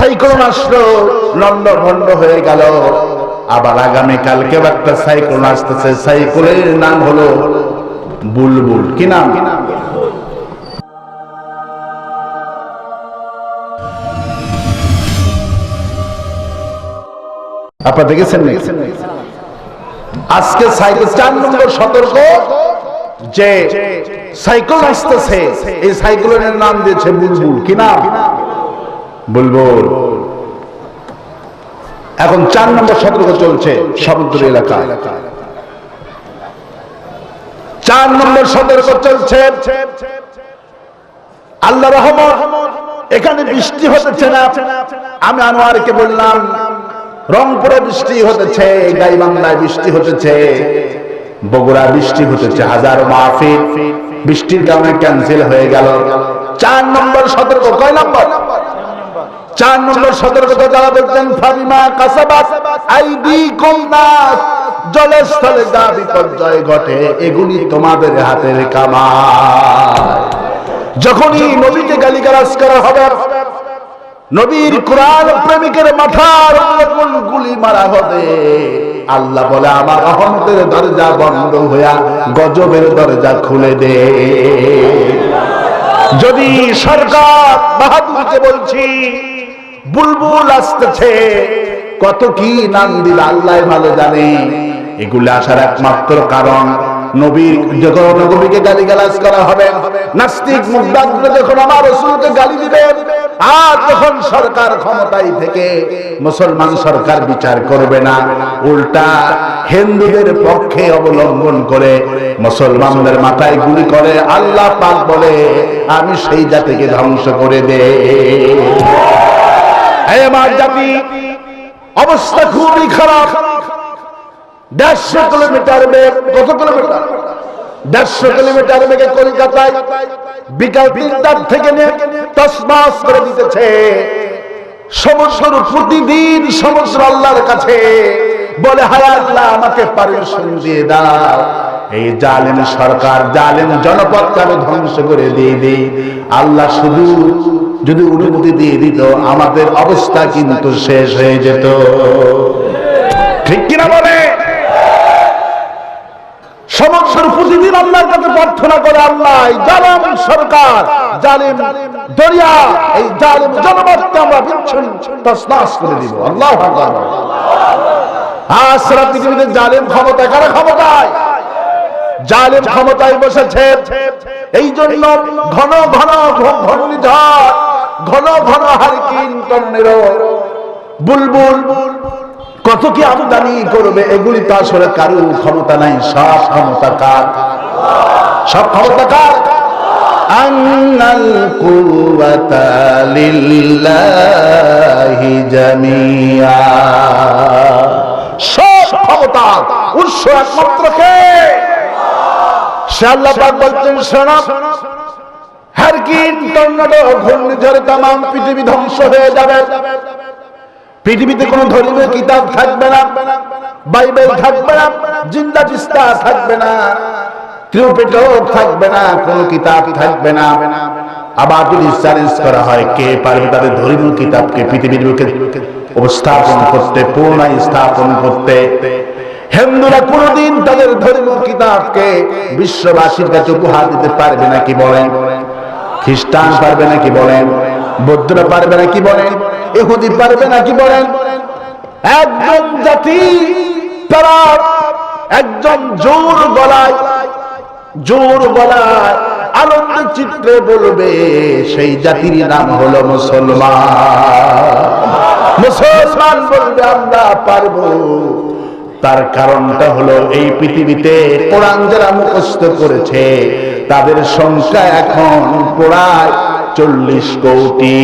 Cyclone আসলো, লন্ড ভন্ড হয়ে গেল। আবার আগামী কালকে একটা সাইক্লোন আসতেছে, সাইক্লোনের নাম হলো বুলবুল। কি নাম? আপনারা দেখেছেন না? আজকে সাইক্লোন 4 নম্বর সতর্ক যে সাইক্লোন আসতেছে, এই সাইক্লোনের নাম দিয়েছে বুলবুল। কি নাম? বুলবুল। এখন 4 নম্বর সতর্ক চলছে সমুদ্র এলাকায়। 4 নম্বর সতর্ক চলছে, আল্লাহ রহমত এখানে বৃষ্টি হতেছে না। আমি আনোয়ারকে বললাম রংপুরে বৃষ্টি হতেছে, গাইবান্ধায় বৃষ্টি হতেছে, বগুড়া বৃষ্টি হতেছে, হাজারো মাহফিল বৃষ্টির কারণে ক্যান্সেল হয়ে গেল। 4 নম্বর সতর্ক। কয় নম্বর? 4 নম্বর সতর্কতা যারা বলছেন ফাবিমা কাসাবাত আইদিকুম নাস, জলে স্থলে যা বিপর্যয় ঘটে এগুলি তোমাদের হাতের কামাই। যখনই নবীকে গালিগালাজ করা হবে, নবীর কোরআন প্রেমিকের মাথার উপর গুলি মারা হবে, আল্লাহ বলে আমার রহমতের দরজা বন্ধ হইয়া গজবের দরজা খুলে দে। যদি সরকার বাহাদুরকে বলছি বুলবুল আসতেছে, কত কি নাম দিল আল্লাহ ভালো জানে। এগুলো আসার একমাত্র কারণ নবীর যখন নবীকে গালিগালাজ করা হবে, নাস্তিক মুগদাদরা যখন আমার রাসূলকে গালি দিবে, আর যখন সরকার ক্ষমতায় থেকে মুসলমান সরকার বিচার করবে না, উল্টা হিন্দুদের পক্ষে অবলম্বন করে মুসলমানদের মাথায় গুলি করে, আল্লাহ পাক বলে আমি সেই জাতিকে ধ্বংস করে দেই। এই আমার জাতি অবস্থা খুবই খারাপ। 150 কিলোমিটার বেগ, কত কিলোমিটার? 150 কিলোমিটার বেগে কলকাতায় বিকাল 3টার থেকে তসমাস করে দিতেছে। সমস্ত প্রতিদিন সমস্ত আল্লাহর কাছে বলে হায় আল্লাহ আমাকে পারমিশন দিয়ে দাও, এই জালেম সরকার জালেম জনপদকে আমি ধ্বংস করে দিয়ে দিই। আল্লাহ শুধু যদি অনুমতি দিয়ে দিত আমাদের অবস্থা কিন্তু শেষ হয়ে যেত। ঠিক কিনা বলে? সমস্ত প্রতিদিন আল্লাহর কাছে প্রার্থনা করে আল্লাহ এই জালেম সরকার, জালেম দরিয়া, এই জালেম জনপদকে আমরা বিচ্ছিন্ন তছনছ করে দিব। আল্লাহু আকবার। আজ সারা পৃথিবীতে জালেম ক্ষমতায়, কারা ক্ষমতায়? জালেম ক্ষমতায় বসেছে। এই জন্য ঘন ঘন ঘূর্ণিঝড়, ঘন ঘন হারিকেন, টর্নেডো, বুলবুল কত কি আমদানি করবে, এগুলি তো আসলে কারো ক্ষমতা নাই। সব ক্ষমতা কার? সব ক্ষমতা কার? আন্নাল কুওয়াতা লিল্লাহি জামিআ। সব ক্ষমতা উৎস একমাত্র কে? সে আল্লাহ পাক বলছেন শোনো, হারিকেন, টর্নেডো, ঘূর্ণিঝড়ে তামাম পৃথিবী ধ্বংস হয়ে যাবে। পৃথিবীতে কোন ধর্মীয় কিতাব থাকবে না, বাইবেল থাকবে না, জিন্দা তিস্তা থাকবে না, ত্রিপিটক থাকবে না, কোন কিতাব থাকবে না। আবার যদি চ্যালেঞ্জ করা হয় কে পারবে তাদের ধর্মীয় কিতাবকে পৃথিবীর বুকে উপস্থাপন করতে, পুনরায় স্থাপন করতে? হিন্দুরা কোনদিন তাদের ধর্মীয় কিতাবকে বিশ্ববাসীর কাছে উপহার দিতে পারবে নাকি বলেন? খ্রিস্টান পারবে নাকি বলেন? বৌদ্ধরা পারবে নাকি বলেন? ইহুদি পারবে নাকি বলেন? একজন জাতি তারা একজন জোর গলায় আনন্দ চিত্রে বলবে সেই জাতির নাম হলো মুসলমান। মুসলমান বলবে আমরা পারবো। তার কারণটা হলো এই পৃথিবীতে কোরআন যারা মুখস্থ করেছে তাদের সংখ্যা এখন প্রায় 40 কোটি।